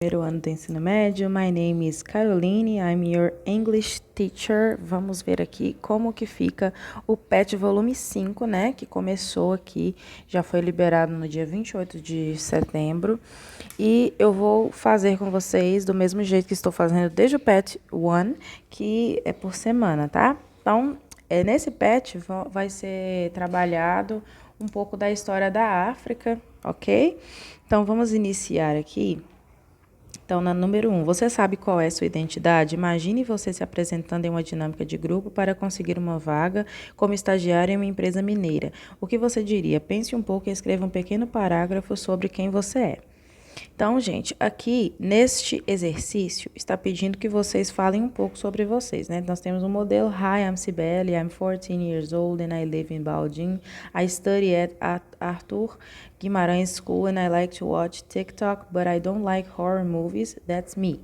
Primeiro ano do ensino médio. My name is Caroline, I'm your English teacher. Vamos ver aqui como que fica o PET volume 5, né, que começou aqui, já foi liberado no dia 28 de setembro, e eu vou fazer com vocês do mesmo jeito que estou fazendo desde o PET 1, que é por semana, tá? Então, nesse PET vai ser trabalhado um pouco da história da África, ok? Então, vamos iniciar aqui. Então, na número 1, você sabe qual é sua identidade? Imagine você se apresentando em uma dinâmica de grupo para conseguir uma vaga como estagiário em uma empresa mineira. O que você diria? Pense um pouco e escreva um pequeno parágrafo sobre quem você é. Então, gente, aqui neste exercício está pedindo que vocês falem um pouco sobre vocês, né? Nós temos um modelo. Hi, I'm Cibele, I'm 14 years old and I live in Baldim. I study at Arthur Guimarães School and I like to watch TikTok, but I don't like horror movies. That's me.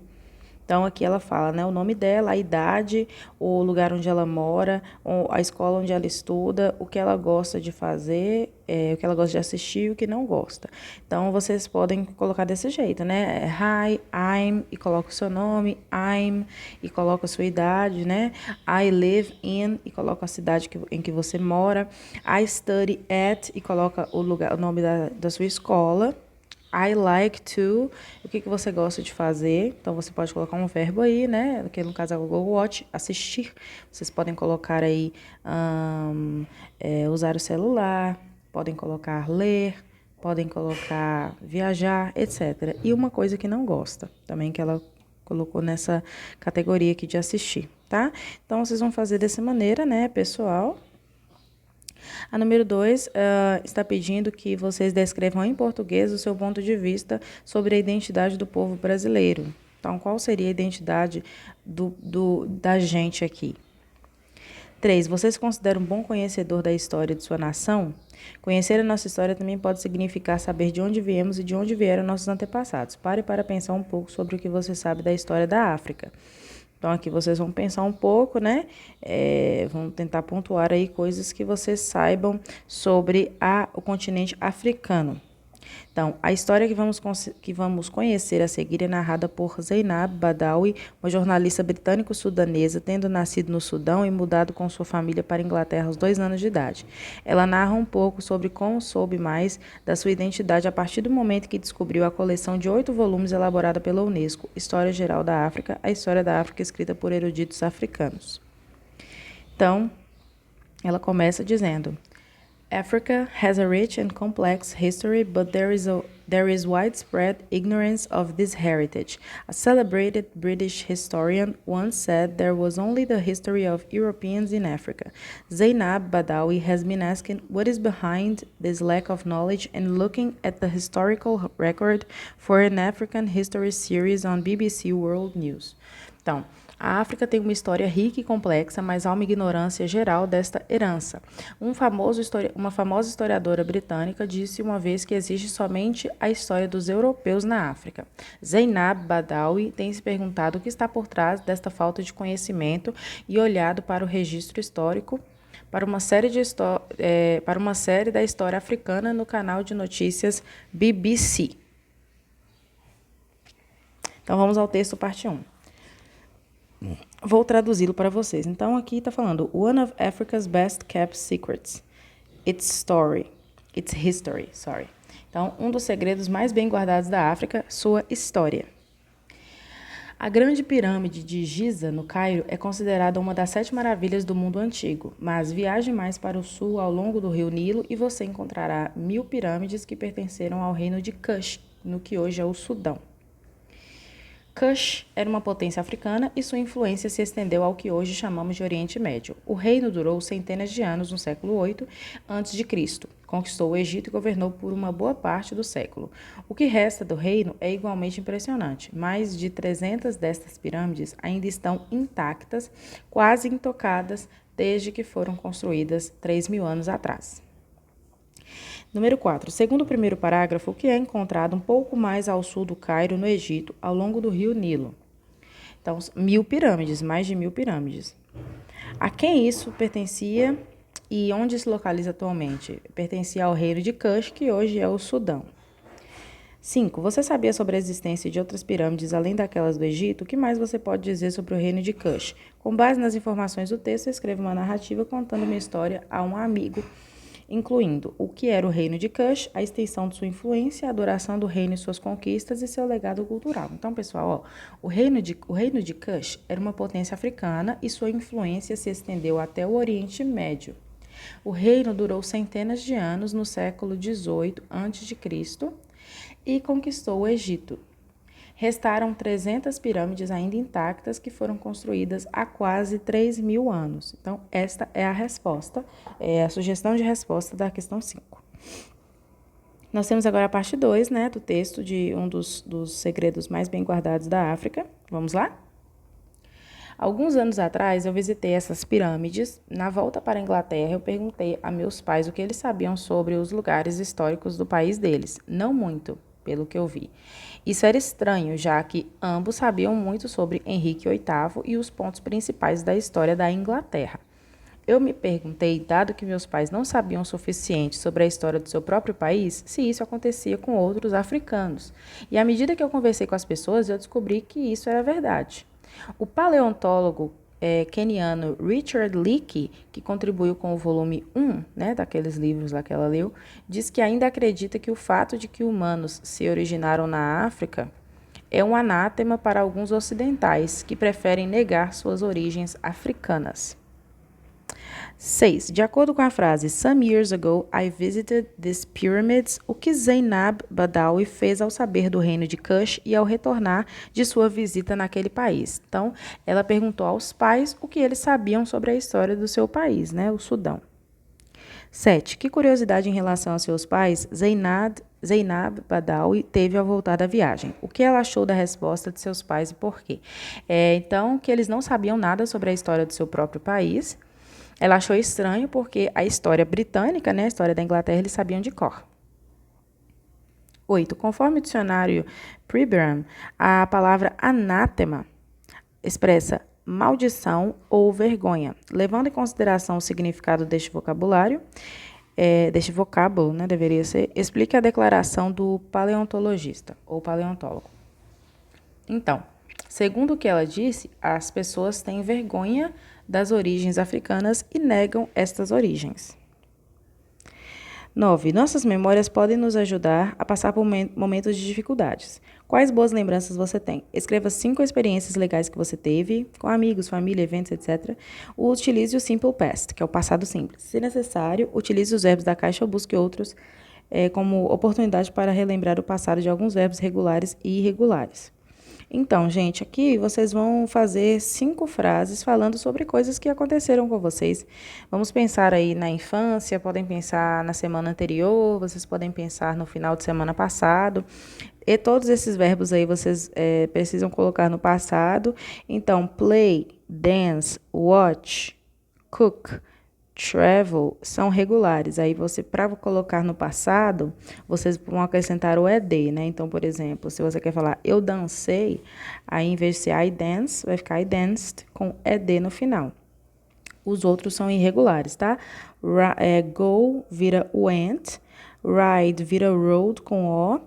Então, aqui ela fala, né, o nome dela, a idade, o lugar onde ela mora, a escola onde ela estuda, o que ela gosta de fazer, o que ela gosta de assistir e o que não gosta. Então, vocês podem colocar desse jeito, né? Hi, I'm, e coloca o seu nome, I'm, e coloca a sua idade, né? I live in, e coloca a cidade em que você mora. I study at, e coloca o nome da sua escola. I like to, o que você gosta de fazer? Então, você pode colocar um verbo aí, né? Que no caso é o go watch, assistir. Vocês podem colocar aí, usar o celular, podem colocar ler, podem colocar viajar, etc. E uma coisa que não gosta, também que ela colocou nessa categoria aqui de assistir, tá? Então, vocês vão fazer dessa maneira, né, pessoal? A número 2 está pedindo que vocês descrevam em português o seu ponto de vista sobre a identidade do povo brasileiro. Então, qual seria a identidade da gente aqui? 3. Você se considera um bom conhecedor da história de sua nação? Conhecer a nossa história também pode significar saber de onde viemos e de onde vieram nossos antepassados. Pare para pensar um pouco sobre o que você sabe da história da África. Então, aqui vocês vão pensar um pouco, né? Vão tentar pontuar aí coisas que vocês saibam sobre o continente africano. Então, a história que vamos conhecer a seguir é narrada por Zainab Badawi, uma jornalista britânico-sudanesa, tendo nascido no Sudão e mudado com sua família para a Inglaterra aos 2 anos de idade. Ela narra um pouco sobre como soube mais da sua identidade a partir do momento que descobriu a coleção de 8 volumes elaborada pela Unesco, História Geral da África, a história da África escrita por eruditos africanos. Então, ela começa dizendo: Africa has a rich and complex history, but there is widespread ignorance of this heritage. A celebrated British historian once said there was only the history of Europeans in Africa. Zainab Badawi has been asking what is behind this lack of knowledge and looking at the historical record for an African history series on BBC World News. Então, a África tem uma história rica e complexa, mas há uma ignorância geral desta herança. Uma famosa historiadora britânica disse uma vez que existe somente a história dos europeus na África. Zainab Badawi tem se perguntado o que está por trás desta falta de conhecimento e olhado para o registro histórico para uma série da história africana no canal de notícias BBC. Então, vamos ao texto, parte 1. Vou traduzi-lo para vocês. Então, aqui está falando One of Africa's best kept secrets. Its history. Então, um dos segredos mais bem guardados da África, sua história. A Grande Pirâmide de Giza, no Cairo, é considerada uma das 7 maravilhas do mundo antigo, mas viaje mais para o sul ao longo do rio Nilo e você encontrará 1000 pirâmides que pertenceram ao reino de Kush, no que hoje é o Sudão. Kush era uma potência africana e sua influência se estendeu ao que hoje chamamos de Oriente Médio. O reino durou centenas de anos no século 8 a.C., conquistou o Egito e governou por uma boa parte do século. O que resta do reino é igualmente impressionante. Mais de 300 destas pirâmides ainda estão intactas, quase intocadas, desde que foram construídas 3.000 anos atrás. Número 4. Segundo o primeiro parágrafo, o que é encontrado um pouco mais ao sul do Cairo, no Egito, ao longo do rio Nilo? Então, 1000 pirâmides, mais de 1000 pirâmides. A quem isso pertencia e onde se localiza atualmente? Pertencia ao reino de Kush, que hoje é o Sudão. 5. Você sabia sobre a existência de outras pirâmides além daquelas do Egito? O que mais você pode dizer sobre o reino de Kush? Com base nas informações do texto, escreva uma narrativa contando uma história a um amigo, incluindo o que era o reino de Kush, a extensão de sua influência, a duração do reino e suas conquistas e seu legado cultural. Então, pessoal, o reino de Kush era uma potência africana e sua influência se estendeu até o Oriente Médio. O reino durou centenas de anos no século XVIII a.C. e conquistou o Egito. Restaram 300 pirâmides ainda intactas que foram construídas há quase 3.000 anos. Então, esta é a resposta, a sugestão de resposta da questão 5. Nós temos agora a parte 2, né, do texto de um dos segredos mais bem guardados da África. Vamos lá? Alguns anos atrás, eu visitei essas pirâmides. Na volta para a Inglaterra, eu perguntei a meus pais o que eles sabiam sobre os lugares históricos do país deles. Não muito, pelo que eu vi. Isso era estranho, já que ambos sabiam muito sobre Henrique VIII e os pontos principais da história da Inglaterra. Eu me perguntei, dado que meus pais não sabiam o suficiente sobre a história do seu próprio país, se isso acontecia com outros africanos. E à medida que eu conversei com as pessoas, eu descobri que isso era verdade. O paleontólogo keniano Richard Leakey, que contribuiu com o volume 1, né, daqueles livros lá que ela leu, diz que ainda acredita que o fato de que humanos se originaram na África é um anátema para alguns ocidentais que preferem negar suas origens africanas. 6. De acordo com a frase "Some years ago I visited these pyramids", o que Zainab Badawi fez ao saber do reino de Kush e ao retornar de sua visita naquele país? Então, ela perguntou aos pais o que eles sabiam sobre a história do seu país, né, o Sudão. 7. Que curiosidade em relação aos seus pais Zainab Badawi teve ao voltar da viagem? O que ela achou da resposta de seus pais e por quê? Então, que eles não sabiam nada sobre a história do seu próprio país. Ela achou estranho porque a história britânica, né, a história da Inglaterra, eles sabiam de cor. 8. Conforme o dicionário Pribram, a palavra anátema expressa maldição ou vergonha. Levando em consideração o significado deste vocabulário, deste vocábulo, né, deveria ser, explique a declaração do paleontologista ou paleontólogo. Então, segundo o que ela disse, as pessoas têm vergonha das origens africanas e negam estas origens. 9. Nossas memórias podem nos ajudar a passar por momentos de dificuldades. Quais boas lembranças você tem? Escreva 5 experiências legais que você teve, com amigos, família, eventos, etc. Utilize o Simple Past, que é o passado simples. Se necessário, utilize os verbos da caixa ou busque outros como oportunidade para relembrar o passado de alguns verbos regulares e irregulares. Então, gente, aqui vocês vão fazer 5 frases falando sobre coisas que aconteceram com vocês. Vamos pensar aí na infância, podem pensar na semana anterior, vocês podem pensar no final de semana passado. E todos esses verbos aí vocês precisam colocar no passado. Então, play, dance, watch, cook, travel são regulares. Aí para colocar no passado, vocês vão acrescentar o ed, né? Então, por exemplo, se você quer falar eu dancei, aí em vez de ser I dance, vai ficar I danced com ed no final. Os outros são irregulares, tá? Go vira went, ride vira road com o,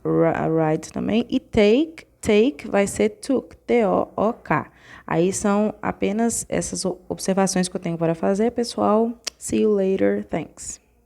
ride também, e take vai ser took, T-O-O-K. Aí são apenas essas observações que eu tenho para fazer, pessoal. See you later. Thanks.